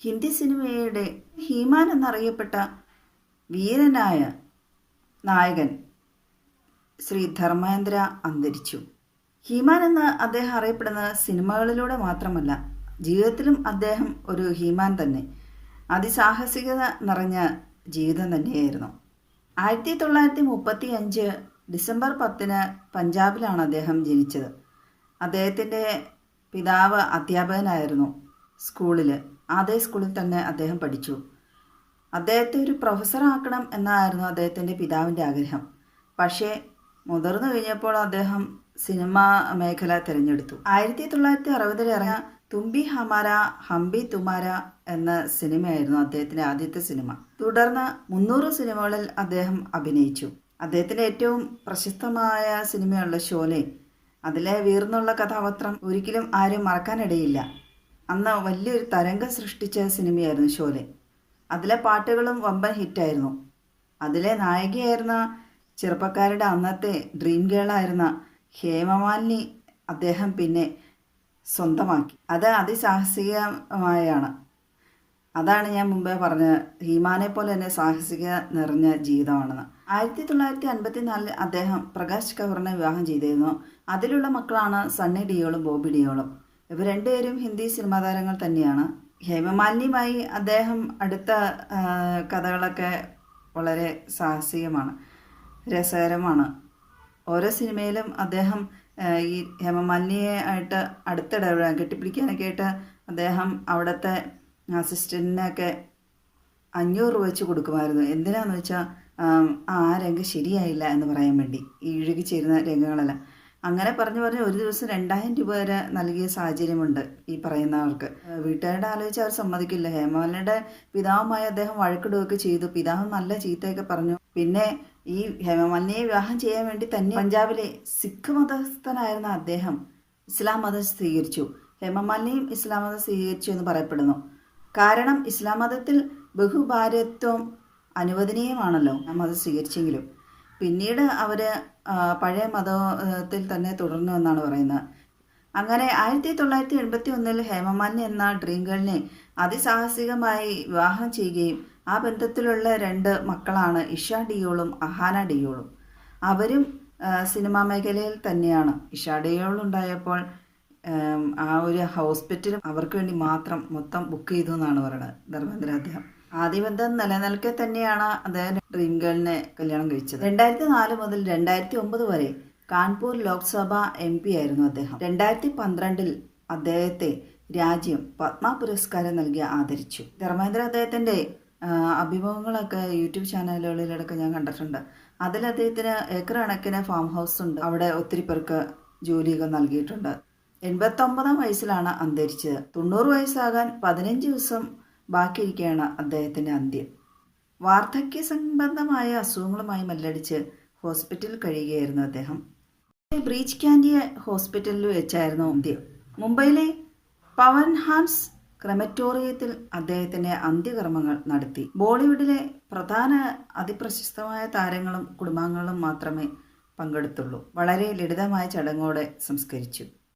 ഹിന്ദി സിനിമയുടെ ഹീമാൻ എന്നറിയപ്പെട്ട വീരനായ നായകൻ ശ്രീ ധർമ്മേന്ദ്ര അന്തരിച്ചു. ഹീമാൻ എന്ന് അദ്ദേഹം അറിയപ്പെടുന്നത് സിനിമകളിലൂടെ മാത്രമല്ല, ജീവിതത്തിലും അദ്ദേഹം ഒരു ഹീമാൻ തന്നെ. അതിസാഹസികത നിറഞ്ഞ ജീവിതം തന്നെയായിരുന്നു. 1935 ഡിസംബർ 10 പഞ്ചാബിലാണ് അദ്ദേഹം ജനിച്ചത്. അദ്ദേഹത്തിൻ്റെ പിതാവ് അധ്യാപകനായിരുന്നു. അതേ സ്കൂളിൽ തന്നെ അദ്ദേഹം പഠിച്ചു. അദ്ദേഹത്തെ ഒരു പ്രൊഫസറാക്കണം എന്നായിരുന്നു അദ്ദേഹത്തിൻ്റെ പിതാവിൻ്റെ ആഗ്രഹം. പക്ഷേ മുതിർന്നു കഴിഞ്ഞപ്പോൾ അദ്ദേഹം സിനിമാ മേഖല തിരഞ്ഞെടുത്തു. 1960 ഇറങ്ങിയ തുമ്പി ഹമാര ഹംബി തുമാര എന്ന സിനിമയായിരുന്നു അദ്ദേഹത്തിൻ്റെ ആദ്യത്തെ സിനിമ. തുടർന്ന് 300 സിനിമകളിൽ അദ്ദേഹം അഭിനയിച്ചു. അദ്ദേഹത്തിൻ്റെ ഏറ്റവും പ്രശസ്തമായ സിനിമയുള്ള ഷോലെ, അതിലെ വീർന്നുള്ള കഥാപാത്രം ഒരിക്കലും ആരും മറക്കാനിടയില്ല. അന്ന് വലിയൊരു തരംഗം സൃഷ്ടിച്ച സിനിമയായിരുന്നു ഷോലെ. അതിലെ പാട്ടുകളും വമ്പൻ ഹിറ്റായിരുന്നു. അതിലെ നായികയായിരുന്ന ചെറുപ്പക്കാരുടെ അന്നത്തെ ഡ്രീം ഗേളായിരുന്ന ഹേമമാലിനി അദ്ദേഹം പിന്നെ സ്വന്തമാക്കി. അത് അതിസാഹസികമായാണ്. അതാണ് ഞാൻ മുമ്പേ പറഞ്ഞത്, ഹീമാനെ പോലെ തന്നെ സാഹസിക നിറഞ്ഞ ജീവിതമാണെന്ന്. 1954 അദ്ദേഹം പ്രകാശ് കൗറിനെ വിവാഹം ചെയ്തിരുന്നു. അതിലുള്ള മക്കളാണ് സണ്ണി ഡിയോളും ബോബി ഡിയോളും. ഇവർ രണ്ടുപേരും ഹിന്ദി സിനിമാ താരങ്ങൾ തന്നെയാണ്. ഹേമമാലിനിയുമായി അദ്ദേഹം അടുത്ത കഥകളൊക്കെ വളരെ സാഹസികമാണ്, രസകരമാണ്. ഓരോ സിനിമയിലും അദ്ദേഹം ഈ ഹേമമാലിനിയെ ആയിട്ട് അടുത്തിടപെടാൻ, കെട്ടിപ്പിടിക്കാനൊക്കെ ആയിട്ട് അദ്ദേഹം അവിടുത്തെ അസിസ്റ്റൻറ്റിനൊക്കെ 500 രൂപ വെച്ച് കൊടുക്കുമായിരുന്നു. എന്തിനാന്ന് വെച്ചാൽ ആ രംഗം ശരിയായില്ല എന്ന് പറയാൻ വേണ്ടി, ഈ ഇഴുകി ചേരുന്ന രംഗങ്ങളെല്ലാം. അങ്ങനെ പറഞ്ഞ് ഒരു ദിവസം 2000 രൂപ വരെ നൽകിയ സാഹചര്യമുണ്ട് ഈ പറയുന്നവർക്ക്. വീട്ടുകാരുടെ ആലോചിച്ച് അവർ സമ്മതിക്കില്ല. ഹേമമാലിനിയുടെ പിതാവുമായി അദ്ദേഹം വഴക്കിടുകയൊക്കെ ചെയ്തു. പിതാവ് നല്ല ചീത്തയൊക്കെ പറഞ്ഞു. പിന്നെ ഈ ഹേമമാലിനിയെ വിവാഹം ചെയ്യാൻ വേണ്ടി തന്നെ പഞ്ചാബിലെ സിഖ് മതസ്ഥനായിരുന്ന അദ്ദേഹം ഇസ്ലാം മതം സ്വീകരിച്ചു. ഹേമമാലിനിയും ഇസ്ലാം മതം സ്വീകരിച്ചു എന്ന് പറയപ്പെടുന്നു. കാരണം ഇസ്ലാം മതത്തിൽ ബഹുഭാര്യത്വം അനുവദനീയമാണല്ലോ. മതം സ്വീകരിച്ചെങ്കിലും പിന്നീട് അവർ പഴയ മതത്തിൽ തന്നെ തുടർന്നു എന്നാണ് പറയുന്നത്. അങ്ങനെ 1981 ഹേമമാലിനി എന്ന ഡ്രീം ഗേളിനെ അതിസാഹസികമായി വിവാഹം ചെയ്യുകയും ആ ബന്ധത്തിലുള്ള 2 മക്കളാണ് ഇഷ ഡിയോളും അഹാന ഡിയോളും. അവരും സിനിമാ മേഖലയിൽ തന്നെയാണ്. ഇഷ ഡിയോൾ ഉണ്ടായപ്പോൾ ആ ഒരു ഹോസ്പിറ്റലും അവർക്ക് വേണ്ടി മാത്രം മൊത്തം ബുക്ക് ചെയ്തു എന്നാണ് പറയുന്നത് ധർമ്മേന്ദ്ര അദ്ദേഹം. ആദ്യ ബന്ധം നിലനിൽക്കെ തന്നെയാണ് അദ്ദേഹം ഡ്രീം ഗേളിനെ കല്യാണം കഴിച്ചത്. 2004 മുതൽ 2009 വരെ കാൺപൂർ ലോക്സഭ MP ആയിരുന്നു അദ്ദേഹം. 2012 അദ്ദേഹത്തെ രാജ്യം പത്മ പുരസ്കാരം നൽകി ആദരിച്ചു. ധർമ്മേന്ദ്ര അദ്ദേഹത്തിൻ്റെ അഭിമുഖങ്ങളൊക്കെ യൂട്യൂബ് ചാനലുകളിലൊക്കെ ഞാൻ കണ്ടിട്ടുണ്ട്. അതിൽ അദ്ദേഹത്തിന് ഏക്കർ കണക്കിന് ഫാം ഹൗസ് ഉണ്ട്. അവിടെ ഒത്തിരി പേർക്ക് ജോലിയൊക്കെ നൽകിയിട്ടുണ്ട്. 89 വയസ്സിലാണ് അന്തരിച്ചത്. 90 വയസ്സാകാൻ 15 ദിവസം ബാക്കിയിരിക്കുകയാണ് അദ്ദേഹത്തിൻ്റെ അന്ത്യം. വാർദ്ധക്യ സംബന്ധമായ അസുഖങ്ങളുമായി മല്ലടിച്ച് ഹോസ്പിറ്റലിൽ കഴിയുകയായിരുന്നു അദ്ദേഹം. ബ്രീച്ച് ക്യാൻഡി ഹോസ്പിറ്റലിൽ വെച്ചായിരുന്നു അന്ത്യം. മുംബൈയിലെ പവൻ ഹാൻസ് ക്രെമറ്റോറിയത്തിൽ അദ്ദേഹത്തിൻ്റെ അന്ത്യകർമ്മങ്ങൾ നടത്തി. ബോളിവുഡിലെ പ്രധാന അതിപ്രശസ്തമായ താരങ്ങളും കുടുംബാംഗങ്ങളും മാത്രമേ പങ്കെടുത്തുള്ളൂ. വളരെ ലളിതമായ ചടങ്ങോടെ സംസ്കരിച്ചു.